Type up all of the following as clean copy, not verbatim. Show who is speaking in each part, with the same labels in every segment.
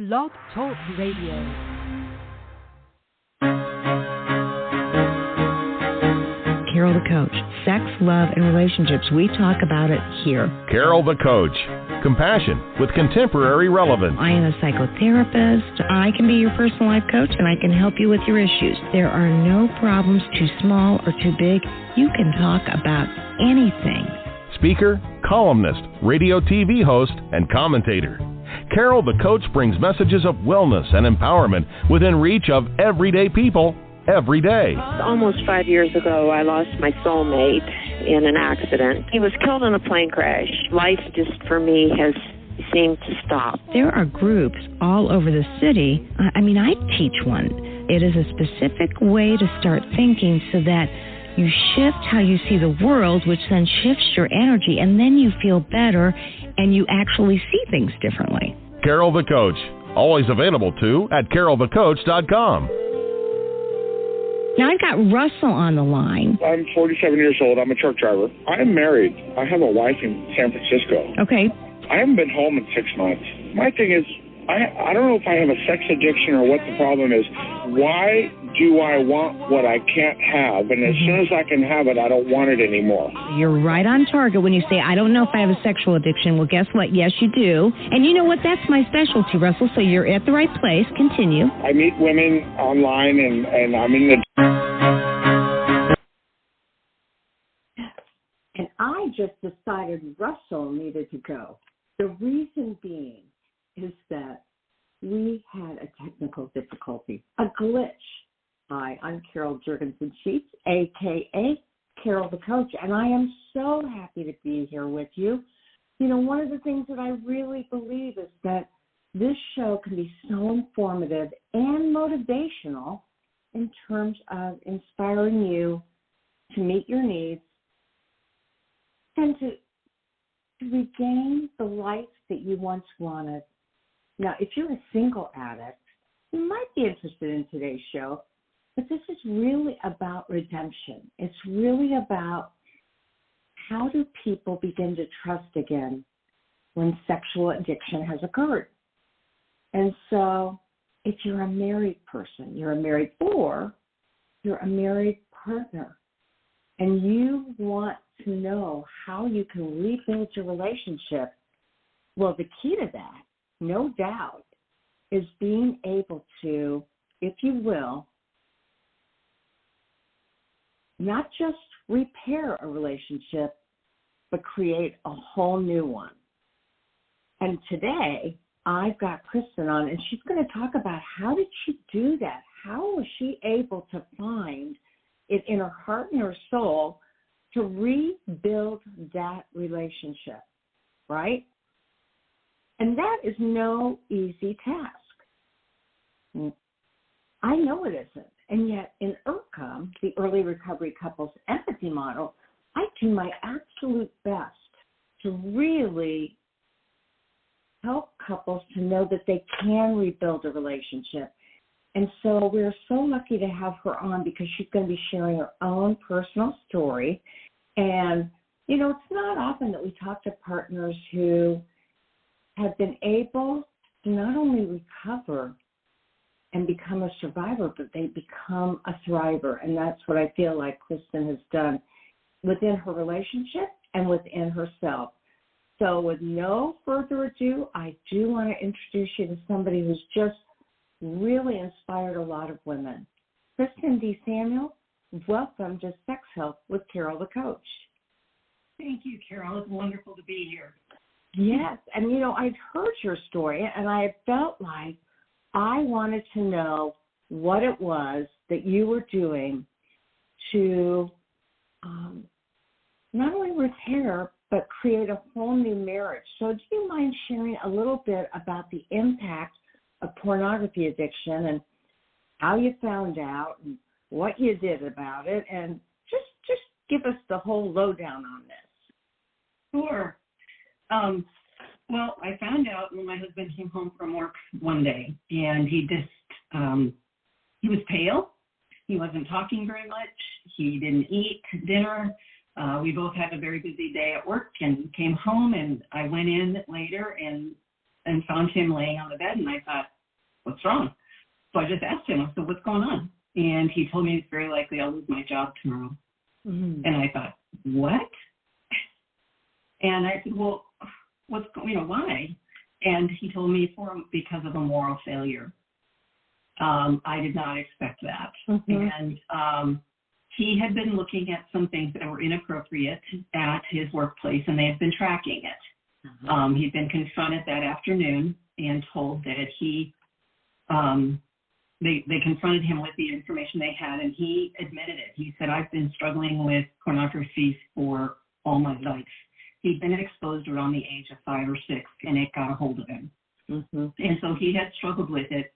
Speaker 1: Blog Talk Radio.
Speaker 2: Carol the Coach. Sex, love, and relationships. We talk about it here.
Speaker 3: Carol the Coach. Compassion with contemporary relevance.
Speaker 2: I am a psychotherapist. I can be your personal life coach, and I can help you with your issues. There are no problems too small or too big. You can talk about anything.
Speaker 3: Speaker, columnist, radio TV host, and commentator. Carol the Coach brings messages of wellness and empowerment within reach of everyday people every day.
Speaker 4: Almost 5 years ago, I lost my soulmate in an accident. He was killed in a plane crash. Life just, for me, has seemed to stop.
Speaker 2: There are groups all over the city. I teach one. It is a specific way to start thinking so that you shift how you see the world, which then shifts your energy, and then you feel better and you actually see things differently.
Speaker 3: Carol the Coach. Always available, too, at carolthecoach.com.
Speaker 2: Now, I've got Russell on the line.
Speaker 5: I'm 47 years old. I'm a truck driver. I'm married. I have a wife in San Francisco.
Speaker 2: Okay.
Speaker 5: I haven't been home in 6 months. My thing is, I don't know if I have a sex addiction or what the problem is. Why do I want what I can't have? And as soon as I can have it, I don't want it anymore.
Speaker 2: You're right on target when you say, I don't know if I have a sexual addiction. Well, guess what? Yes, you do. And you know what? That's my specialty, Russell. So you're at the right place. Continue.
Speaker 5: I meet women online, and I'm in the...
Speaker 6: And I just decided Russell needed to go. The reason being is that we had a technical difficulty, a glitch. Hi, I'm Carol Jurgensen-Sheets, a.k.a. Carol the Coach, and I am so happy to be here with you. You know, one of the things that I really believe is that this show can be so informative and motivational in terms of inspiring you to meet your needs and to regain the life that you once wanted. Now, if you're a single addict, you might be interested in today's show, but this is really about redemption. It's really about how do people begin to trust again when sexual addiction has occurred. And so if you're a married person, you're a married or you're a married partner, and you want to know how you can rebuild your relationship, well, the key to that, no doubt, is being able to, if you will, not just repair a relationship, but create a whole new one. And today, I've got Kristen on, and she's going to talk about how did she do that? How was she able to find it in her heart and her soul to rebuild that relationship, right? And that is no easy task. I know it isn't. And yet in ERCOM, the Early Recovery Couples Empathy Model, I do my absolute best to really help couples to know that they can rebuild a relationship. And so we're so lucky to have her on because she's going to be sharing her own personal story. And, you know, it's not often that we talk to partners who have been able to not only recover and become a survivor, but they become a thriver. And that's what I feel like Kristen has done within her relationship and within herself. So with no further ado, I do want to introduce you to somebody who's just really inspired a lot of women. Kirsten D. Welcome to Sex Health with Carol the Coach.
Speaker 7: Thank you, Carol. It's wonderful to be here.
Speaker 6: Yes, and you know, I'd heard your story, and I felt like I wanted to know what it was that you were doing to not only repair, but create a whole new marriage. So do you mind sharing a little bit about the impact of pornography addiction and how you found out and what you did about it, and just give us the whole lowdown on this?
Speaker 7: Sure. Well, I found out when my husband came home from work one day, and he was pale. He wasn't talking very much. He didn't eat dinner. We both had a very busy day at work and came home, and I went in later, and and found him laying on the bed, and I thought, what's wrong? So I just asked him, I said, what's going on? And he told me it's very likely I'll lose my job tomorrow. Mm-hmm. And I thought, what? And I said, well, why? And he told me because of a moral failure. I did not expect that. Mm-hmm. And he had been looking at some things that were inappropriate at his workplace, and they had been tracking it. Mm-hmm. He'd been confronted that afternoon and told that he, they confronted him with the information they had, and he admitted it. He said, I've been struggling with pornography for all my life. He'd been exposed around the age of 5 or 6, and it got a hold of him. Mm-hmm. And so he had struggled with it.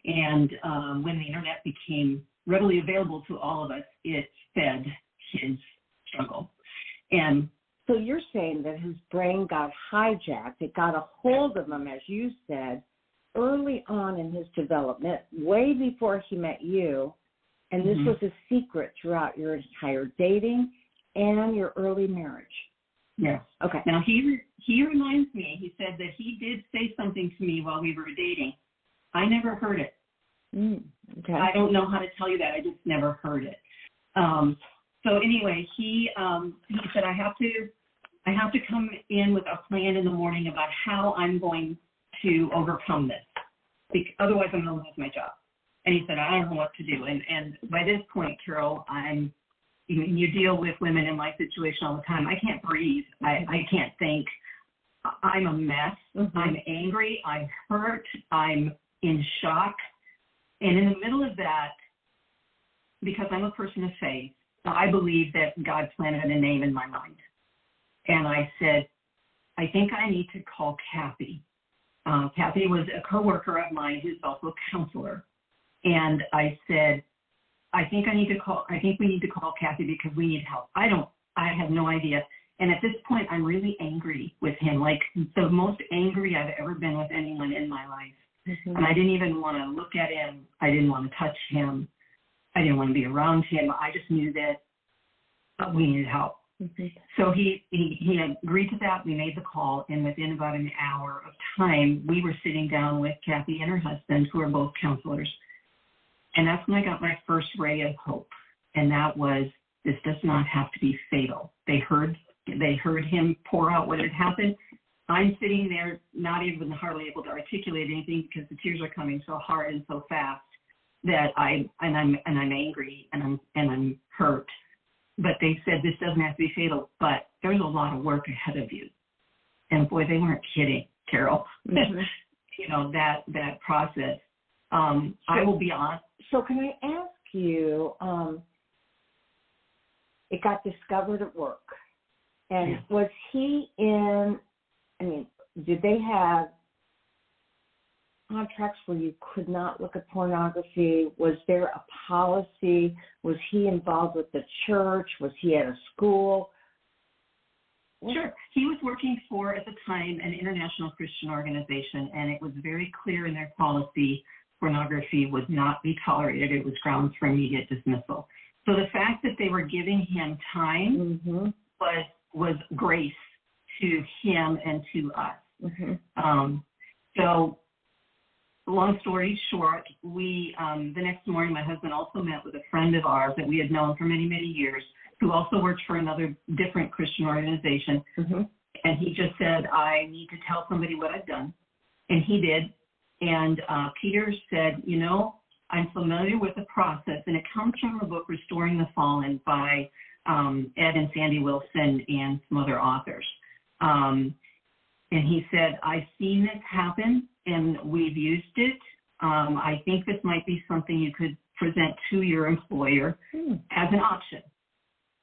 Speaker 7: And when the internet became readily available to all of us, it fed his struggle. And
Speaker 6: so you're saying that his brain got hijacked. It got a hold of him, as you said, early on in his development, way before he met you. And this was a secret throughout your entire dating and your early marriage.
Speaker 7: Yes.
Speaker 6: Okay.
Speaker 7: Now, he reminds me, he said that he did say something to me while we were dating. I never heard it.
Speaker 6: Okay.
Speaker 7: I don't know how to tell you that. I just never heard it. So anyway, he said, I have to come in with a plan in the morning about how I'm going to overcome this. Otherwise, I'm going to lose my job. And he said, I don't know what to do. And by this point, Carol, you deal with women in my situation all the time. I can't breathe. I can't think. I'm a mess. Mm-hmm. I'm angry. I'm hurt. I'm in shock. And in the middle of that, because I'm a person of faith, I believe that God planted a name in my mind. And I said, I think I need to call Kathy. Kathy was a coworker of mine who's also a counselor. And I said, I think we need to call Kathy because we need help. I have no idea. And at this point, I'm really angry with him, like the most angry I've ever been with anyone in my life. Mm-hmm. And I didn't even want to look at him. I didn't want to touch him. I didn't want to be around him. I just knew that we needed help. Mm-hmm. So he agreed to that. We made the call, and within about an hour of time, we were sitting down with Kathy and her husband, who are both counselors. And that's when I got my first ray of hope. And that was, this does not have to be fatal. They heard him pour out what had happened. I'm sitting there, not even hardly able to articulate anything because the tears are coming so hard and so fast that I'm angry and I'm hurt. But they said this doesn't have to be fatal, but there's a lot of work ahead of you. And boy, they weren't kidding, Carol. Mm-hmm. that process. I will be honest.
Speaker 6: So can I ask you, it got discovered at work. And was he did they have contracts where you could not look at pornography? Was there a policy? Was he involved with the church? Was he at a school?
Speaker 7: Sure. He was working for, at the time, an international Christian organization, and it was very clear in their policy pornography would not be tolerated. It was grounds for immediate dismissal. So the fact that they were giving him time was grace to him and to us. Mm-hmm. So long story short, we the next morning, my husband also met with a friend of ours that we had known for many, many years, who also worked for another different Christian organization. Mm-hmm. And he just said, I need to tell somebody what I've done. And he did. And Peter said, I'm familiar with the process, and it comes from a book, Restoring the Fallen, by Ed and Sandy Wilson and some other authors. And he said, I've seen this happen, and we've used it. I think this might be something you could present to your employer as an option.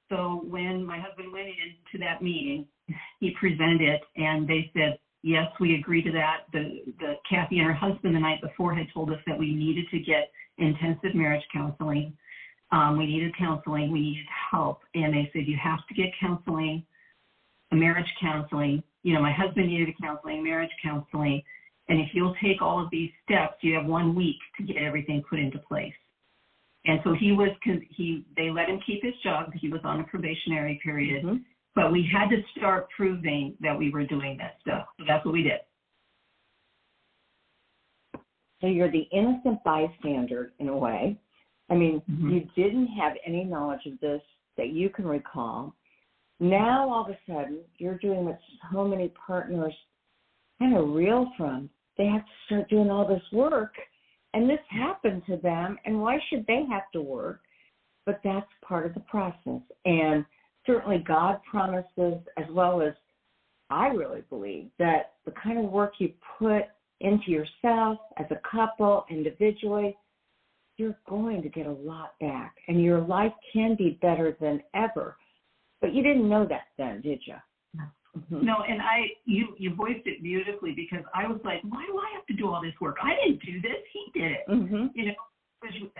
Speaker 7: So when my husband went into that meeting, he presented it, and they said, yes, we agree to that. The Kathy and her husband the night before had told us that we needed to get intensive marriage counseling. We needed counseling. We needed help. And they said, you have to get counseling, marriage counseling. My husband needed counseling, marriage counseling. And if you'll take all of these steps, you have 1 week to get everything put into place. And so they let him keep his job. He was on a probationary period. Mm-hmm. But we had to start proving that we were doing that stuff. So that's what we did.
Speaker 6: So you're the innocent bystander in a way. I mean, you didn't have any knowledge of this that you can recall. Now, all of a sudden, you're doing what so many partners kind of reel from. They have to start doing all this work, and this happened to them, and why should they have to work? But that's part of the process. And certainly God promises, as well as I really believe, that the kind of work you put into yourself as a couple, individually, you're going to get a lot back, and your life can be better than ever. But you didn't know that then, did you?
Speaker 7: No, and you voiced it beautifully, because I was like, why do I have to do all this work? I didn't do this. He did it. You know,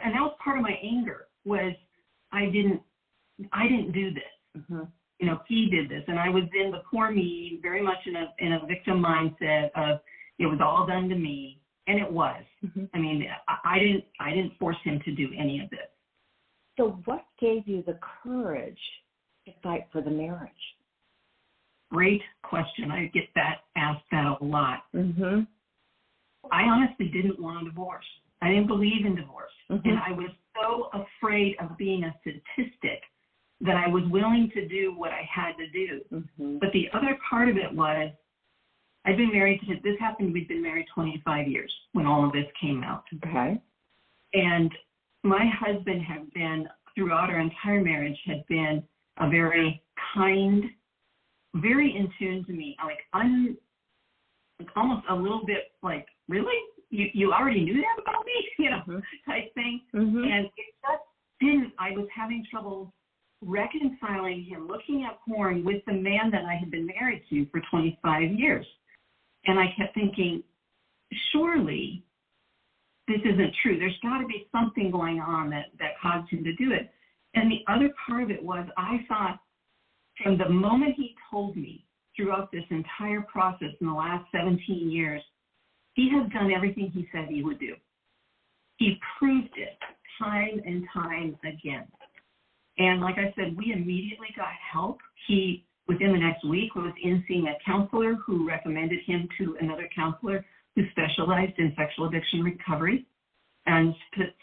Speaker 7: and that was part of my anger, was I didn't do this. You know, he did this, and I was in the poor me, very much in a victim mindset of it was all done to me, and it was. I mean, I didn't force him to do any of this.
Speaker 6: So what gave you the courage to fight for the marriage?
Speaker 7: Great question. I get asked that a lot. I honestly didn't want a divorce. I didn't believe in divorce. And I was so afraid of being a statistic that I was willing to do what I had to do. But the other part of it was, I've been married to, this happened, we'd been married 25 years when all of this came out.
Speaker 6: Okay.
Speaker 7: And my husband had been, throughout our entire marriage, had been a very kind, very in tune to me. Like, I'm almost a little bit like, really? You already knew that about me? You know, type thing. And it just didn't, I was having trouble reconciling him looking at porn with the man that I had been married to for 25 years. And I kept thinking, surely this isn't true. There's got to be something going on that caused him to do it. And the other part of it was, I thought, from the moment he told me throughout this entire process in the last 17 years, he has done everything he said he would do. He proved it time and time again. And like I said, we immediately got help. He, within the next week, was in seeing a counselor who recommended him to another counselor who specialized in sexual addiction recovery and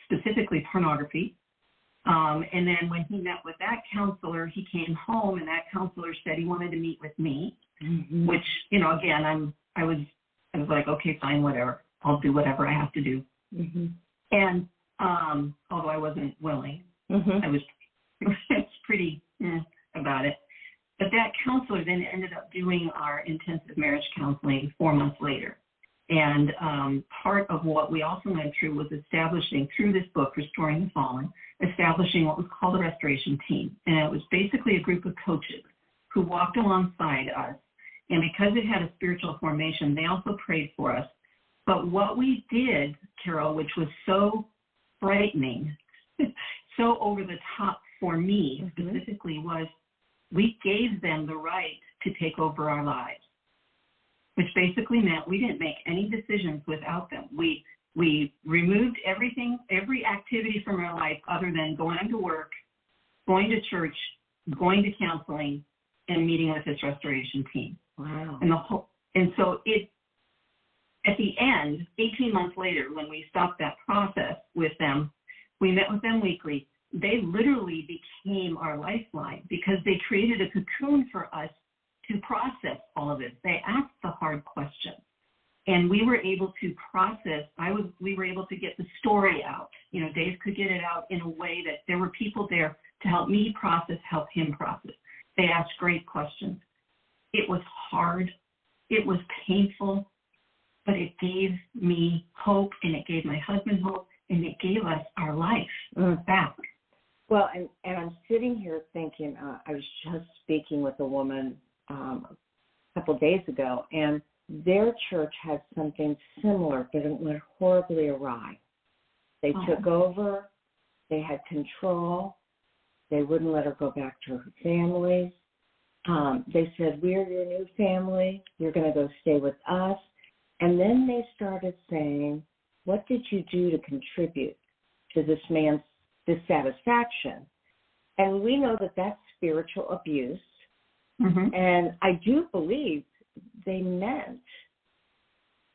Speaker 7: specifically pornography. And then when he met with that counselor, he came home, and that counselor said he wanted to meet with me, which, you know, again, I was like, okay, fine, whatever. I'll do whatever I have to do. And although I wasn't willing, I was pretty about it. But that counselor then ended up doing our intensive marriage counseling 4 months later. And part of what we also went through was establishing, through this book, Restoring the Fallen, establishing what was called a restoration team. And it was basically a group of coaches who walked alongside us. And because it had a spiritual formation, they also prayed for us. But what we did, Carol, which was so frightening, so over the top for me specifically, was we gave them the right to take over our lives, which basically meant we didn't make any decisions without them. We removed everything, every activity from our life other than going to work, going to church, going to counseling, and meeting with this restoration team.
Speaker 6: Wow.
Speaker 7: And so it, at the end, 18 months later, when we stopped that process with them, we met with them weekly. They literally became our lifeline because they created a cocoon for us to process all of this. They asked the hard questions, and we were able to process. We were able to get the story out. You know, Dave could get it out in a way that there were people there to help me process, help him process. They asked great questions. It was hard. It was painful, but it gave me hope, and it gave my husband hope, and it gave us our life back.
Speaker 6: Well, and I'm sitting here thinking, I was just speaking with a woman a couple of days ago, and their church had something similar, but it went horribly awry. They took over. They had control. They wouldn't let her go back to her family. They said, we're your new family. You're going to go stay with us. And then they started saying, what did you do to contribute to this man's dissatisfaction? And we know that that's spiritual abuse. And I do believe they meant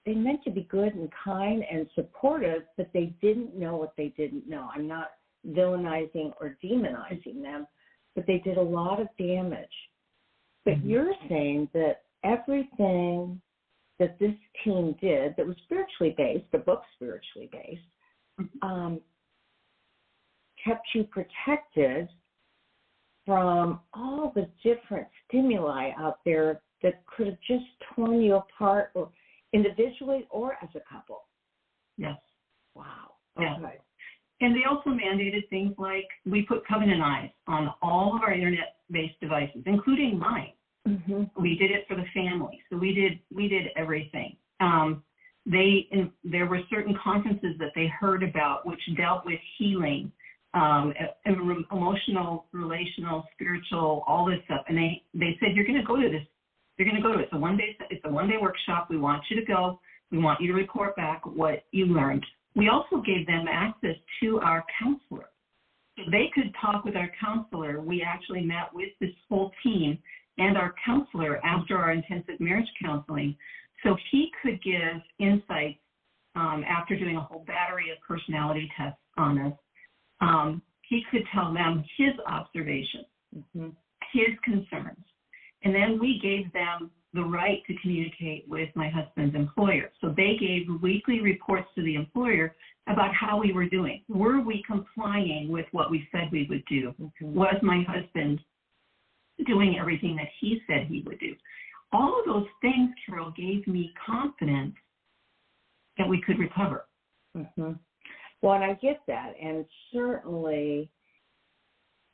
Speaker 6: they meant to be good and kind and supportive, but they didn't know what they didn't know. I'm not villainizing or demonizing them, but they did a lot of damage. But you're saying that everything that this team did that was spiritually based, the book's spiritually based, kept you protected from all the different stimuli out there that could have just torn you apart, or individually or as a couple.
Speaker 7: Yes.
Speaker 6: Wow.
Speaker 7: Yeah.
Speaker 6: Okay.
Speaker 7: And they also mandated things like we put covenant eyes on all of our internet-based devices, including mine.
Speaker 6: Mm-hmm.
Speaker 7: We did it for the family, so we did everything. There were certain conferences that they heard about which dealt with healing, emotional, relational, spiritual, all this stuff, and they said you're going to go to this. You're going to go to it. It's a one-day workshop. We want you to go. We want you to report back what you learned. We also gave them access to our counselor. So they could talk with our counselor. We actually met with this whole team and our counselor after our intensive marriage counseling. So he could give insights after doing a whole battery of personality tests on us. He could tell them his observations, his concerns. And then we gave them the right to communicate with my husband's employer. So they gave weekly reports to the employer about how we were doing. Were we complying with what we said we would do? Was my husband doing everything that he said he would do? All of those things, Carol, gave me confidence that we could recover.
Speaker 6: Well, and I get that. And certainly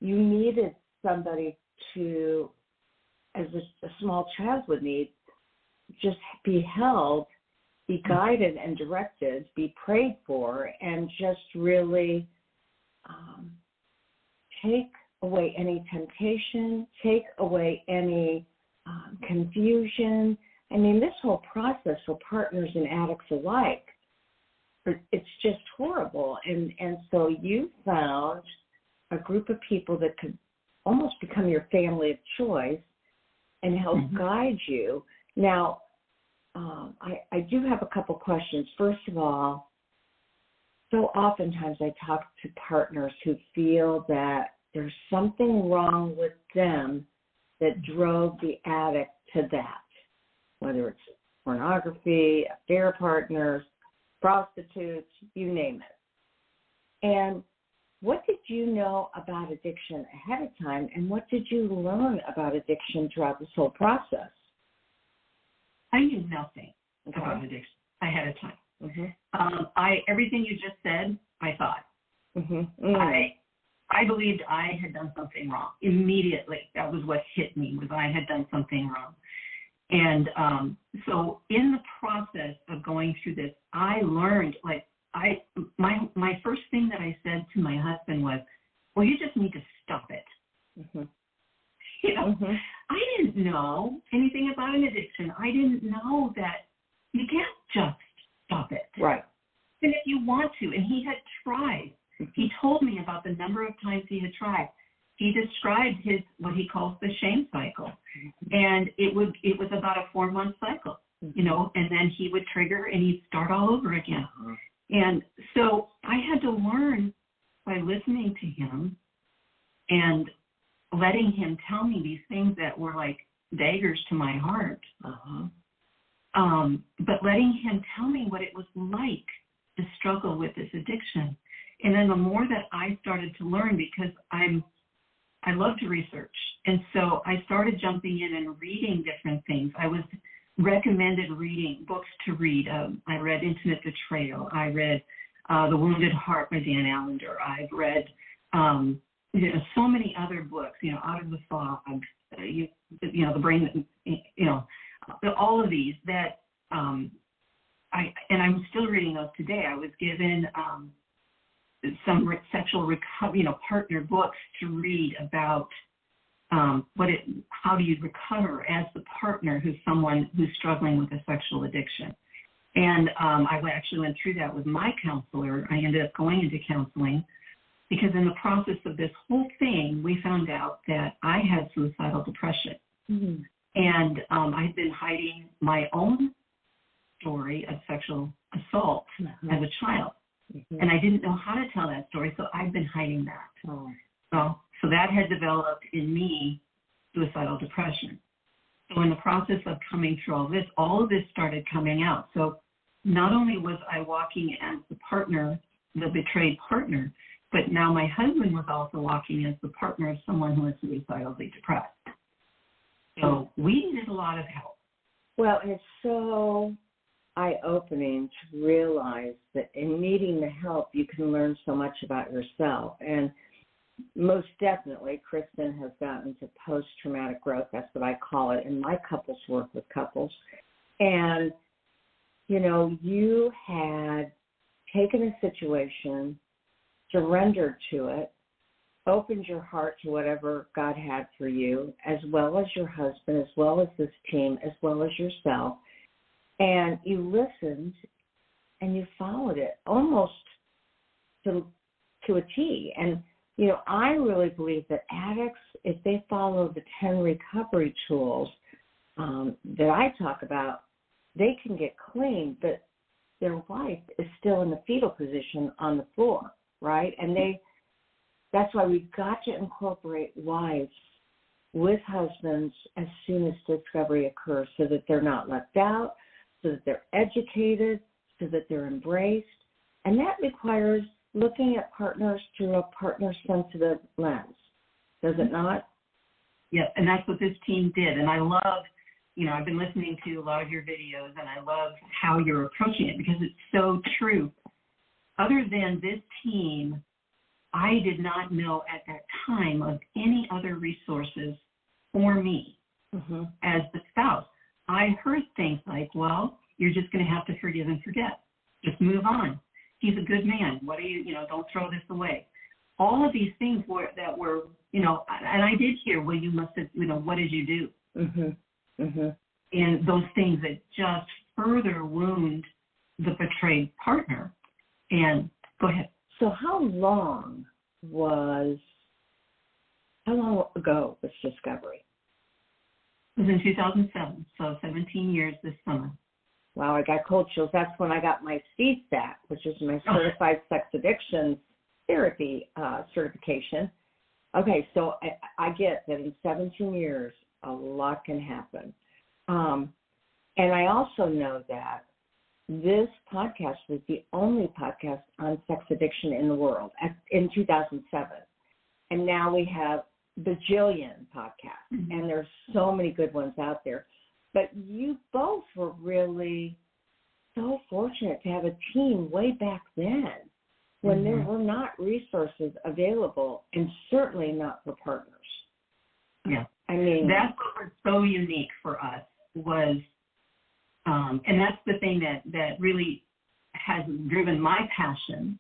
Speaker 6: you needed somebody to, as a small child would need, just be held, be guided and directed, be prayed for, and just really take away any temptation, take away any confusion. I mean, this whole process for partners and addicts alike, it's just horrible. And so you found a group of people that could almost become your family of choice and help guide you. Now, I do have a couple questions. First of all, so oftentimes I talk to partners who feel that there's something wrong with them that drove the addict to that, whether it's pornography, affair partners, prostitutes, you name it. And what did you know about addiction ahead of time, and what did you learn about addiction throughout this whole process?
Speaker 7: I knew nothing about addiction ahead of time. Everything you just said, I thought. I believed I had done something wrong immediately. That was what hit me, was I had done something wrong. And so in the process of going through this, I learned, my first thing that I said to my husband was, well, you just need to stop it. You know, I didn't know anything about an addiction. I didn't know that you can't just stop it.
Speaker 6: Right.
Speaker 7: And if you want to, and he had tried. He told me about the number of times he had tried. He described what he calls the shame cycle. And it was about a 4-month cycle, you know, and then he would trigger and he'd start all over again. And so I had to learn by listening to him and letting him tell me these things that were like daggers to my heart. But letting him tell me what it was like to struggle with this addiction. And then the more that I started to learn, because I love to research. And so I started jumping in and reading different things. I was recommended reading books to read. I read Intimate Betrayal. I read The Wounded Heart by Dan Allender. I've read so many other books, Out of the Fog, The Brain, all of these that and I'm still reading those today. I was given some sexual recovery, partner books to read about how do you recover as the partner who's someone who's struggling with a sexual addiction. And I actually went through that with my counselor. I ended up going into counseling because in the process of this whole thing, we found out that I had suicidal depression. And I'd been hiding my own story of sexual assault as a child.
Speaker 6: Mm-hmm.
Speaker 7: And I didn't know how to tell that story, so I've been hiding that.
Speaker 6: Oh.
Speaker 7: So that had developed in me suicidal depression. So in the process of coming through all of this started coming out. So not only was I walking as the partner, the betrayed partner, but now my husband was also walking as the partner of someone who was suicidally depressed. So we needed a lot of help.
Speaker 6: Well, it's so eye-opening to realize that in needing the help, you can learn so much about yourself. And most definitely, Kristen has gotten to post-traumatic growth. That's what I call it in my couples work with couples. And, you know, you had taken a situation, surrendered to it, opened your heart to whatever God had for you, as well as your husband, as well as this team, as well as yourself. And you listened and you followed it almost to a T. And, you know, I really believe that addicts, if they follow the 10 recovery tools that I talk about, they can get clean, but their wife is still in the fetal position on the floor, right? And that's why we've got to incorporate wives with husbands as soon as discovery occurs so that they're not left out, so that they're educated, so that they're embraced. And that requires looking at partners through a partner-sensitive lens. Does it not?
Speaker 7: Yes, and that's what this team did. And I love, you know, I've been listening to a lot of your videos, and I love how you're approaching it because it's so true. Other than this team, I did not know at that time of any other resources for me as the spouse. I heard things like, well, you're just going to have to forgive and forget. Just move on. He's a good man. What are you know, don't throw this away. All of these things were, you know, and I did hear, well, you must have, you know, what did you do? And those things that just further wound the betrayed partner. And go ahead.
Speaker 6: So how long ago was discovery?
Speaker 7: It was in 2007, so 17 years this summer.
Speaker 6: Wow, I got cold chills. That's when I got my CSAT, which is my Certified Sex Addiction Therapy certification. Okay, so I get that in 17 years, a lot can happen. And I also know that this podcast was the only podcast on sex addiction in the world in 2007. And now we have bajillion podcasts, and there's so many good ones out there. But you both were really so fortunate to have a team way back then when there were not resources available, and certainly not for partners.
Speaker 7: Yeah.
Speaker 6: I mean,
Speaker 7: that's what was so unique for us was, and that's the thing that really has driven my passion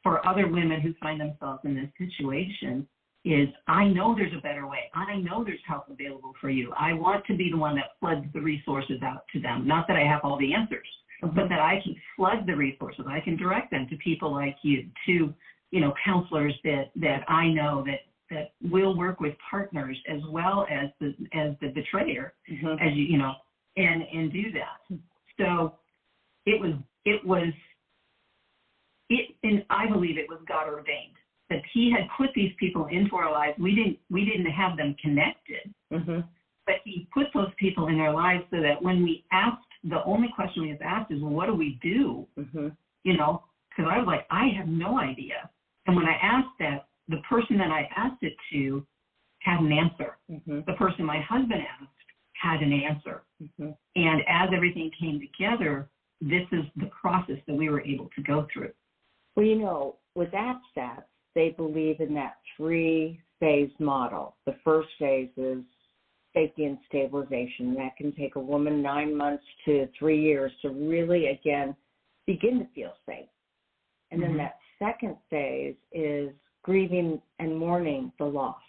Speaker 7: for other women who find themselves in this situation is I know there's a better way. I know there's help available for you. I want to be the one that floods the resources out to them. Not that I have all the answers, but that I can flood the resources. I can direct them to people like you, to, you know, counselors that I know that will work with partners as well as the betrayer, as you know, and do that. So and I believe it was God ordained that He had put these people into our lives. We didn't have them connected, but He put those people in our lives so that when we asked, the only question we was asked is, well, what do we do? You know, because I was like, I have no idea. And when I asked that, the person that I asked it to had an answer. The person my husband asked had an answer. And as everything came together, this is the process that we were able to go through.
Speaker 6: Well, you know, with APSATs, they believe in that 3-phase model. The first phase is safety and stabilization. That can take a woman 9 months to 3 years to really, again, begin to feel safe. And then that second phase is grieving and mourning the loss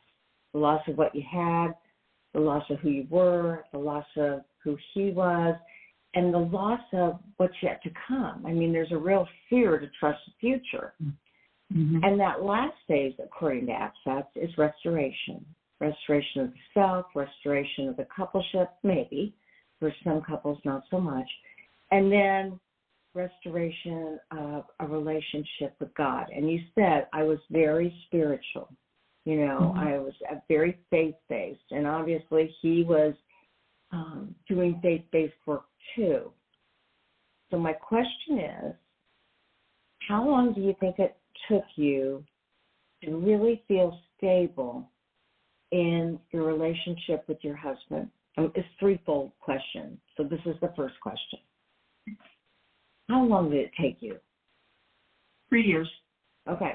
Speaker 6: of what you had, the loss of who you were, the loss of who he was, and the loss of what's yet to come. I mean, there's a real fear to trust the future. And that last phase, according to APSATs, is restoration. Restoration of the self, restoration of the coupleship, maybe. For some couples, not so much. And then restoration of a relationship with God. And you said I was very spiritual. You know, I was very faith-based. And obviously he was doing faith-based work too. So my question is, how long do you think it took you to really feel stable in your relationship with your husband? It's a threefold question. So this is the first question. How long did it take you?
Speaker 7: 3 years.
Speaker 6: Okay.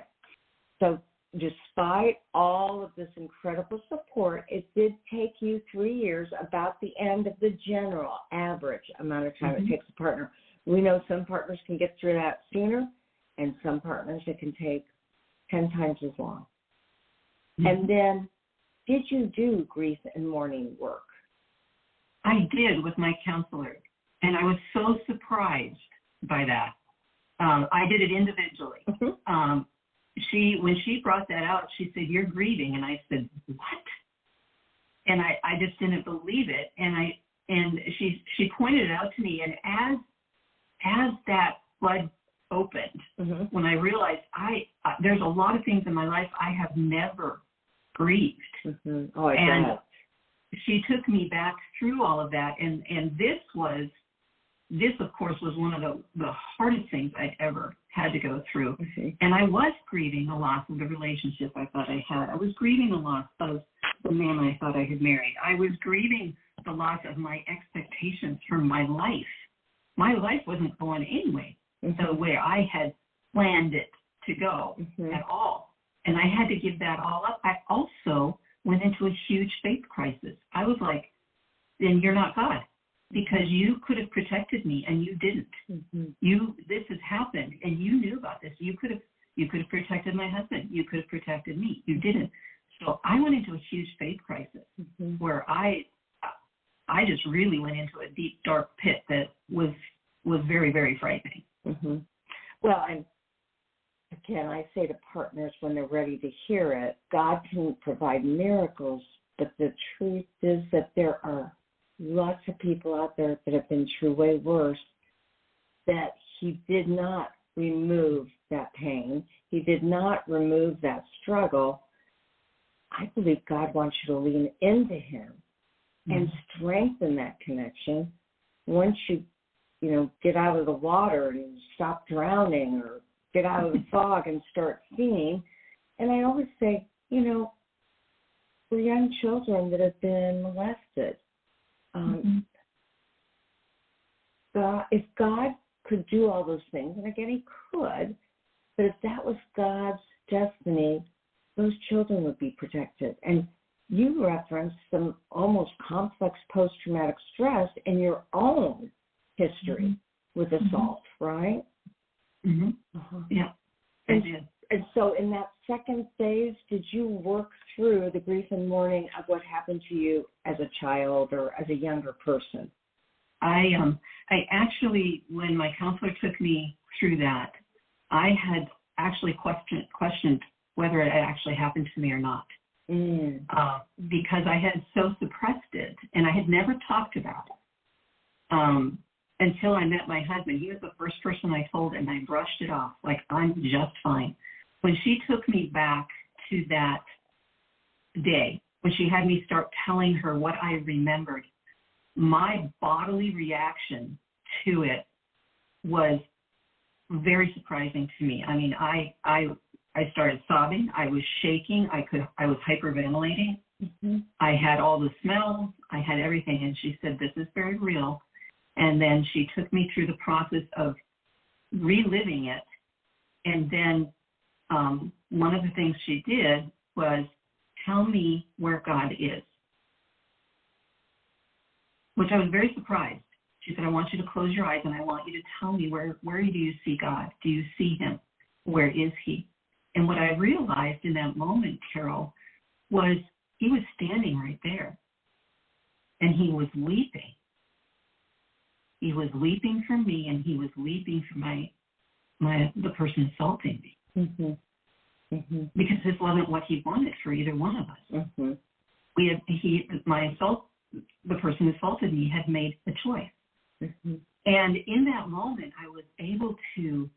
Speaker 6: So despite all of this incredible support, it did take you 3 years, about the end of the general average amount of time it takes a partner. We know some partners can get through that sooner, and some partners it can take 10 times as long. And then, did you do grief and mourning work?
Speaker 7: I did with my counselor, and I was so surprised by that. I did it individually. When she brought that out, she said, "You're grieving," and I said, "What?" And I just didn't believe it. And she pointed it out to me, and as that flood opened, when I realized there's a lot of things in my life I have never grieved.
Speaker 6: Oh, I
Speaker 7: and
Speaker 6: bet.
Speaker 7: She took me back through all of that, and this of course was one of the hardest things I'd ever had to go through. And I was grieving the loss of the relationship I thought I had. I was grieving the loss of the man I thought I had married. I was grieving the loss of my expectations from my life. My life wasn't going anyway the way I had planned it to go at all. And I had to give that all up. I also went into a huge faith crisis. I was like, then you're not God, because you could have protected me and you didn't. This has happened and you knew about this. You could have protected my husband. You could have protected me. You didn't. So I went into a huge faith crisis where I just really went into a deep, dark pit that was very, very frightening.
Speaker 6: Well, and again, I say to partners when they're ready to hear it, God can provide miracles, but the truth is that there are lots of people out there that have been through way worse, that he did not remove that pain. He did not remove that struggle. I believe God wants you to lean into him and strengthen that connection. Once you get out of the water and stop drowning, or get out of the fog and start seeing. And I always say, for young children that have been molested, if God could do all those things, and again, he could, but if that was God's destiny, those children would be protected. And you referenced some almost complex post-traumatic stress in your own history with assault, right? Yeah, I did. And so in that second phase, did you work through the grief and mourning of what happened to you as a child or as a younger person?
Speaker 7: I actually, when my counselor took me through that, I had actually questioned whether it actually happened to me or not, because I had so suppressed it, and I had never talked about it until I met my husband. He was the first person I told, and I brushed it off like I'm just fine. When she took me back to that day, when she had me start telling her what I remembered, my bodily reaction to it was very surprising to me. I mean, I started sobbing. I was shaking. I was hyperventilating. I had all the smells. I had everything. And she said, "This is very real." And then she took me through the process of reliving it. And then one of the things she did was tell me where God is, which I was very surprised. She said, "I want you to close your eyes and I want you to tell me where do you see God? Do you see him? Where is he?" And what I realized in that moment, Carol, was he was standing right there and he was weeping. He was weeping for me, and he was weeping for the person assaulting me. Because this wasn't what he wanted for either one of us. The person who assaulted me had made a choice. And in that moment, I was able to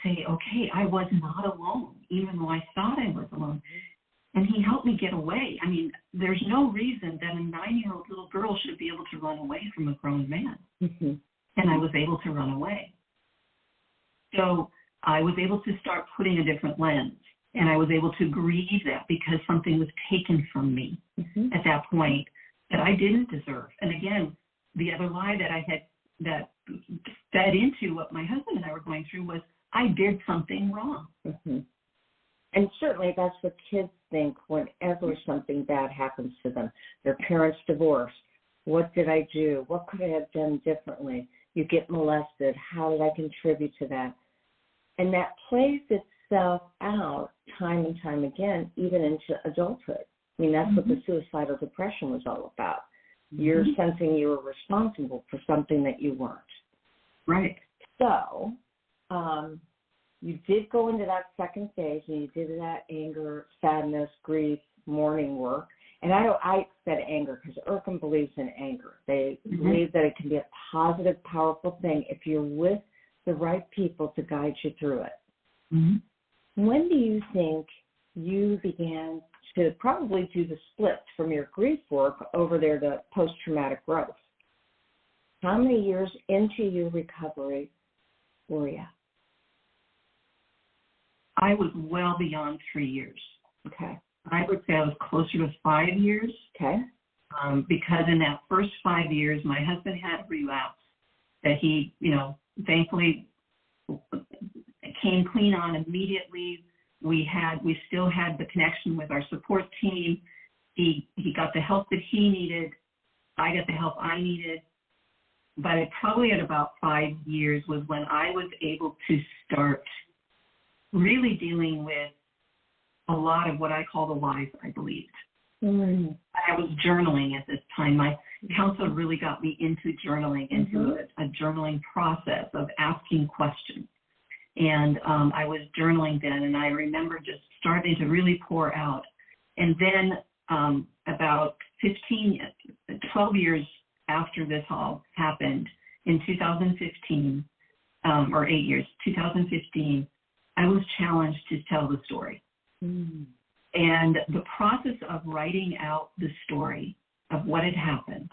Speaker 7: say, okay, I was not alone, even though I thought I was alone. And he helped me get away. I mean, there's no reason that a 9-year-old little girl should be able to run away from a grown man.
Speaker 6: Mm-hmm.
Speaker 7: And I was able to run away. So I was able to start putting a different lens. And I was able to grieve that because something was taken from me at that point that I didn't deserve. And again, the other lie that I had that fed into what my husband and I were going through was I did something wrong.
Speaker 6: Mm-hmm. And certainly that's what kids think whenever something bad happens to them. Their parents divorced. What did I do? What could I have done differently? You get molested. How did I contribute to that? And that plays itself out time and time again, even into adulthood. I mean, that's what the suicidal depression was all about. You're sensing you were responsible for something that you weren't.
Speaker 7: Right.
Speaker 6: So you did go into that second phase, and you did that anger, sadness, grief, mourning work. And I said anger because Erkham believes in anger. They believe that it can be a positive, powerful thing if you're with the right people to guide you through it. Mm-hmm. When do you think you began to probably do the split from your grief work over there to post-traumatic growth? How many years into your recovery were you?
Speaker 7: I was well beyond 3 years.
Speaker 6: Okay.
Speaker 7: I would say I was closer to 5 years.
Speaker 6: Okay.
Speaker 7: Because in that first 5 years, my husband had a relapse that he, thankfully came clean on immediately. We still had the connection with our support team. He got the help that he needed. I got the help I needed. But probably at about 5 years was when I was able to start really dealing with a lot of what I call the lies I believed. Mm. I was journaling at this time. My counselor really got me into journaling, into a journaling process of asking questions. And I was journaling then, and I remember just starting to really pour out. And then about 12 years after this all happened, in 2015, or 8 years, 2015, I was challenged to tell the story. Mm. And the process of writing out the story of what had happened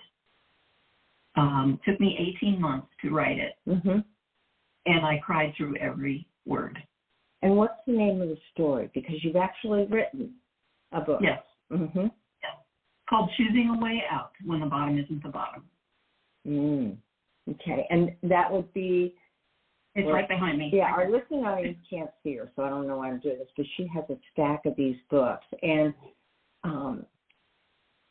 Speaker 7: took me 18 months to write it. Mm-hmm. And I cried through every word.
Speaker 6: And what's the name of the story? Because you've actually written a book.
Speaker 7: Yes.
Speaker 6: Mm-hmm.
Speaker 7: Yes. It's called Choosing a Way Out When the Bottom Isn't the Bottom.
Speaker 6: Mm. Okay. And that would be...
Speaker 7: It's right behind me.
Speaker 6: Yeah, our listening audience can't see her, so I don't know why I'm doing this, but she has a stack of these books. And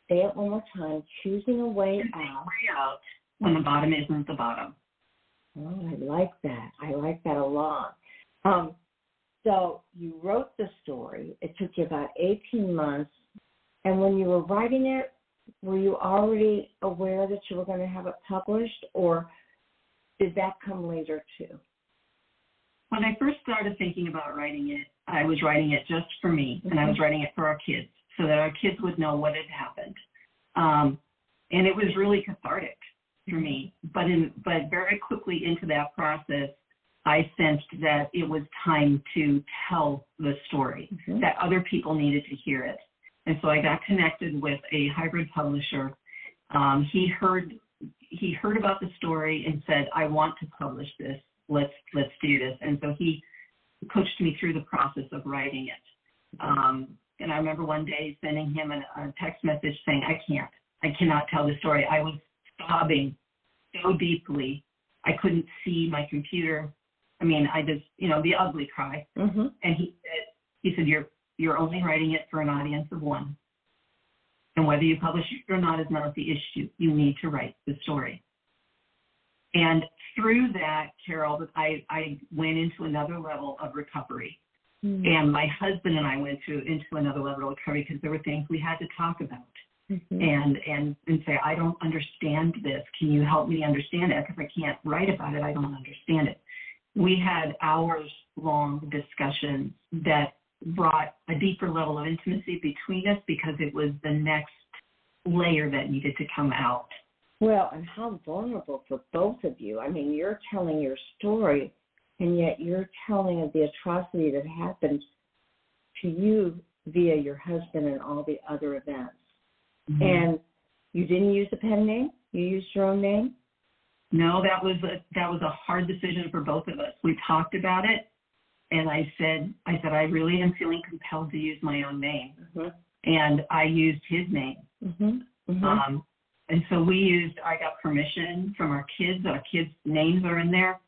Speaker 6: say it one more time, Choosing a Way
Speaker 7: Out When the Bottom Isn't the Bottom.
Speaker 6: Oh, I like that. I like that a lot. So you wrote the story. It took you about 18 months. And when you were writing it, were you already aware that you were going to have it published, or did that come later too?
Speaker 7: When I first started thinking about writing it, I was writing it just for me, and I was writing it for our kids so that our kids would know what had happened. And it was really cathartic for me. But very quickly into that process, I sensed that it was time to tell the story, that other people needed to hear it. And so I got connected with a hybrid publisher. He heard about the story and said, I want to publish this. Let's do this. And so he coached me through the process of writing it. And I remember one day sending him a text message saying, I cannot tell the story. I was sobbing so deeply. I couldn't see my computer. I mean, I just, the ugly cry. Mm-hmm. And he said, you're only writing it for an audience of one. And whether you publish it or not is not the issue. You need to write the story. And through that, Carol, I went into another level of recovery. Mm-hmm. And my husband and I went into another level of recovery because there were things we had to talk about. Mm-hmm. And say, I don't understand this. Can you help me understand it? Because I can't write about it. I don't understand it. We had hours-long discussions that brought a deeper level of intimacy between us because it was the next layer that needed to come out.
Speaker 6: Well, and how vulnerable for both of you. I mean, you're telling your story, and yet you're telling of the atrocity that happened to you via your husband and all the other events. Mm-hmm. And you didn't use a pen name? You used your own name?
Speaker 7: No, that was a hard decision for both of us. We talked about it, and I said I really am feeling compelled to use my own name. Mm-hmm. And I used his name. Mm-hmm. Mm-hmm. And so I got permission from our kids names are in there.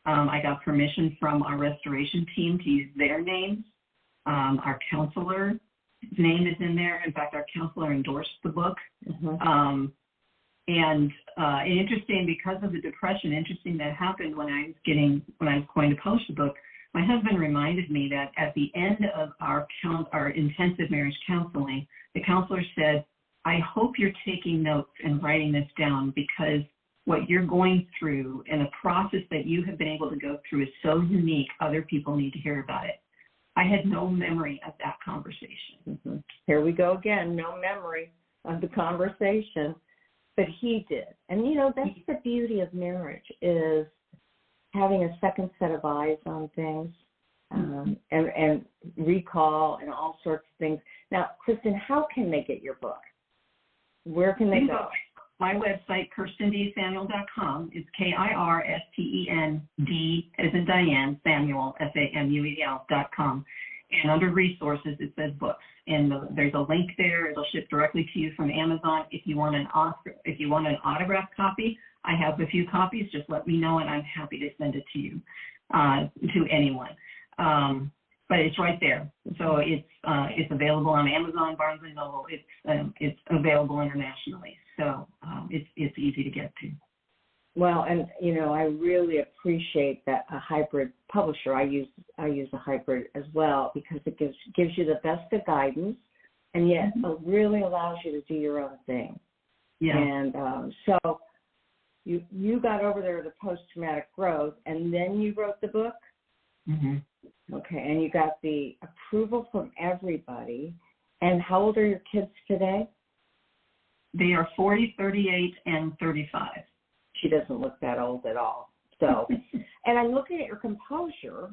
Speaker 7: I got permission from our restoration team to use their names. Our counselor's name is in there. In fact, our counselor endorsed the book. Mm-hmm. And interesting, because of the depression, that happened when I was going to post the book. My husband reminded me that at the end of our intensive marriage counseling, the counselor said, I hope you're taking notes and writing this down, because what you're going through and the process that you have been able to go through is so unique. Other people need to hear about it. I had no memory of that conversation.
Speaker 6: Mm-hmm. Here we go again, no memory of the conversation, but he did. And, that's the beauty of marriage, is having a second set of eyes on things, and recall and all sorts of things. Now, Kristen, how can they get your book? Where can they go?
Speaker 7: My website, KirstenDSamuel.com, is KirstenD as in Diane, Samuel, SAMUEL.com. And under resources, it says books. And there's a link there. It'll ship directly to you from Amazon. If you want an autographed copy, I have a few copies. Just let me know, and I'm happy to send it to you, to anyone. But it's right there. So it's available on Amazon, Barnes & Noble. It's available internationally. So it's easy to get to.
Speaker 6: Well, and I really appreciate that a hybrid publisher. I use a hybrid as well, because it gives you the best of guidance, and yet it really allows you to do your own thing. Yeah. And so you got over there the post-traumatic growth, and then you wrote the book. Mm-hmm. Okay, and you got the approval from everybody. And how old are your kids today?
Speaker 7: They are 40, 38, and 35.
Speaker 6: She doesn't look that old at all. So, and I'm looking at your composure.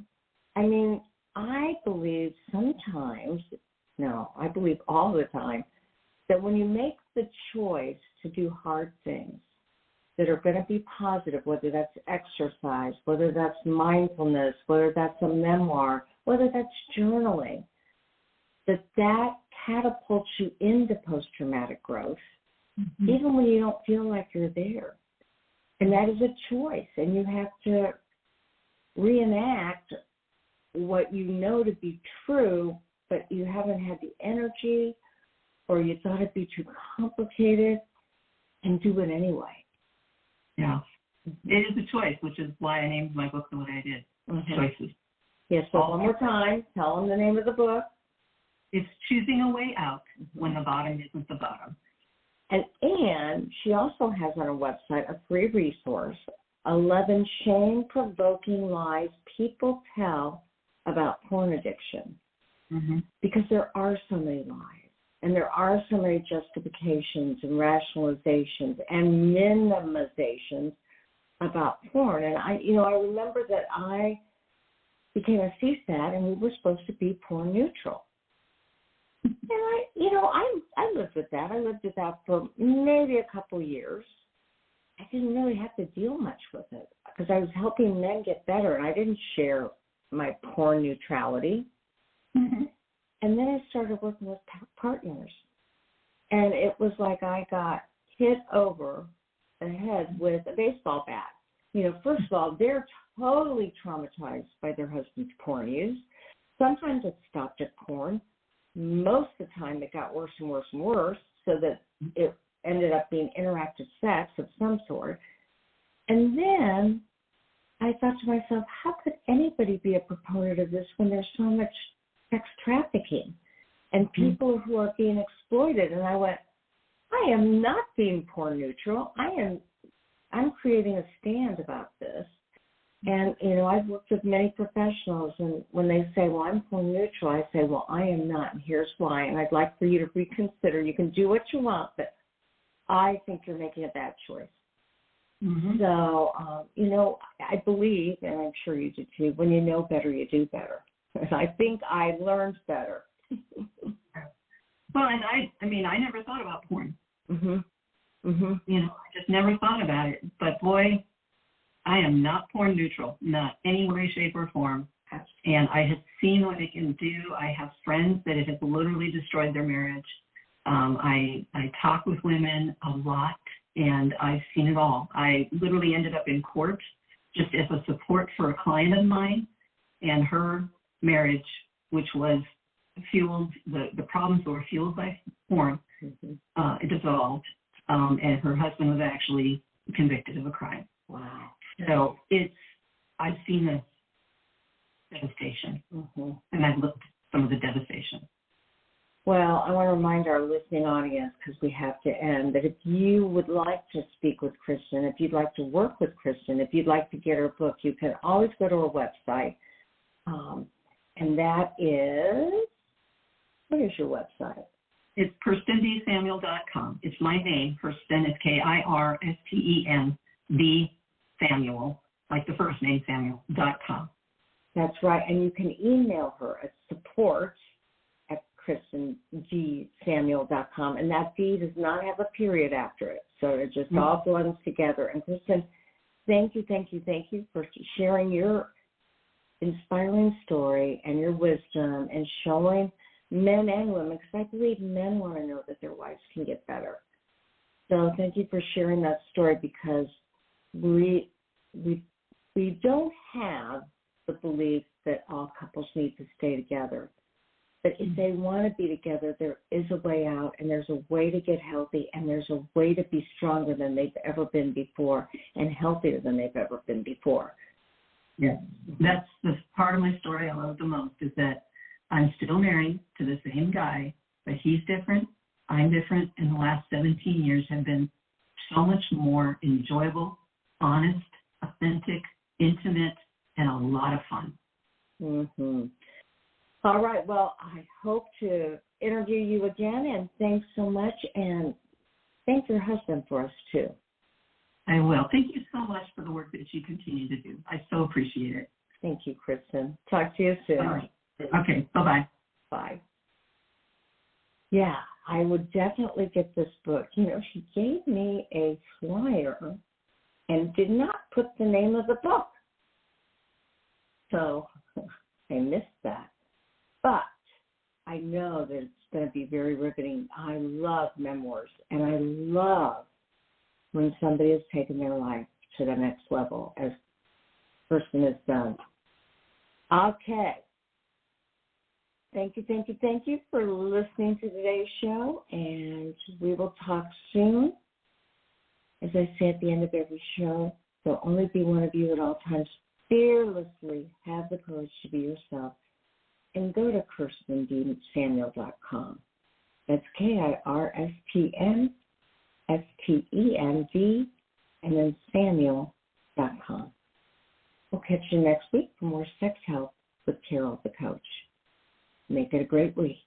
Speaker 6: I mean, I believe I believe all the time, that when you make the choice to do hard things that are going to be positive, whether that's exercise, whether that's mindfulness, whether that's a memoir, whether that's journaling, that catapults you into post-traumatic growth, even when you don't feel like you're there. And that is a choice, and you have to reenact what you know to be true, but you haven't had the energy, or you thought it'd be too complicated, and do it anyway.
Speaker 7: Yeah. It is a choice, which is why I named my book the way I did. Choices.
Speaker 6: Yes, so one more time, tell them the name of the book.
Speaker 7: It's Choosing a Way Out When the Bottom Isn't the Bottom.
Speaker 6: And she also has on her website a free resource, 11 shame-provoking lies people tell about porn addiction. Mm-hmm. Because there are so many lies, and there are so many justifications and rationalizations and minimizations about porn. And I remember that I became a CSAT, and we were supposed to be porn neutral. And I lived with that. I lived with that for maybe a couple years. I didn't really have to deal much with it because I was helping men get better, and I didn't share my porn neutrality. Mm-hmm. And then I started working with partners, and it was like I got hit over the head with a baseball bat. First of all, they're totally traumatized by their husband's porn use. Sometimes it stopped at porn. Most of the time it got worse and worse and worse, so that it ended up being interactive sex of some sort. And then I thought to myself, how could anybody be a proponent of this when there's so much sex trafficking and people who are being exploited? And I went, I am not being porn neutral. I'm creating a stand about this. And, I've worked with many professionals, and when they say, well, I'm porn neutral, I say, well, I am not, and here's why. And I'd like for you to reconsider. You can do what you want, but I think you're making a bad choice.
Speaker 7: Mm-hmm.
Speaker 6: So, I believe, and I'm sure you do too, when you know better, you do better. And I think I learned better.
Speaker 7: Well, and I never thought about porn.
Speaker 6: Mhm. Mhm.
Speaker 7: I just never thought about it. But boy, I am not porn neutral, not any way, shape, or form. And I have seen what it can do. I have friends that it has literally destroyed their marriage. I talk with women a lot, and I've seen it all. I literally ended up in court just as a support for a client of mine, and her marriage, which was fueled, the problems were fueled by porn, it dissolved, and her husband was actually convicted of a crime.
Speaker 6: Wow.
Speaker 7: So I've seen the devastation, and I've looked at some of the devastation.
Speaker 6: Well, I want to remind our listening audience, because we have to end, that if you would like to speak with Kristen, if you'd like to work with Kristen, if you'd like to get her book, you can always go to her website. And that is, what is your website?
Speaker 7: It's KirstenDSamuel.com. It's my name. Kirsten is Kirsten, D Samuel, like the first name Samuel.com.
Speaker 6: That's right. And you can email her at support@KirstenDSamuel.com. And that D does not have a period after it. So it just all blends together. And Kristen, thank you for sharing your inspiring story and your wisdom and showing men and women, because I believe men want to know that their wives can get better. So thank you for sharing that story, because we don't have the belief that all couples need to stay together. But if they want to be together, there is a way out, and there's a way to get healthy, and there's a way to be stronger than they've ever been before and healthier than they've ever been before.
Speaker 7: Yes, that's the part of my story I love the most, is that I'm still married to the same guy, but he's different, I'm different, and the last 17 years have been so much more enjoyable, honest, authentic, intimate, and a lot of fun.
Speaker 6: All right, well, I hope to interview you again, and thanks so much, and thank your husband for us, too.
Speaker 7: I will. Thank you so much for the work that you continue to do. I so appreciate it.
Speaker 6: Thank you, Kristen. Talk to you soon.
Speaker 7: All right. Okay, bye-bye.
Speaker 6: Bye. Yeah, I would definitely get this book. She gave me a flyer and did not put the name of the book. So I missed that. But I know that it's going to be very riveting. I love memoirs, and I love when somebody has taken their life to the next level, as Kristen has done. Okay. Thank you for listening to today's show, and we will talk soon. As I say at the end of every show, there'll only be one of you at all times. Fearlessly have the courage to be yourself, and go to KirstenDSamuel.com. That's KirstenStend, and then Samuel.com. We'll catch you next week for more sex help with Carol the Coach. Make it a great week.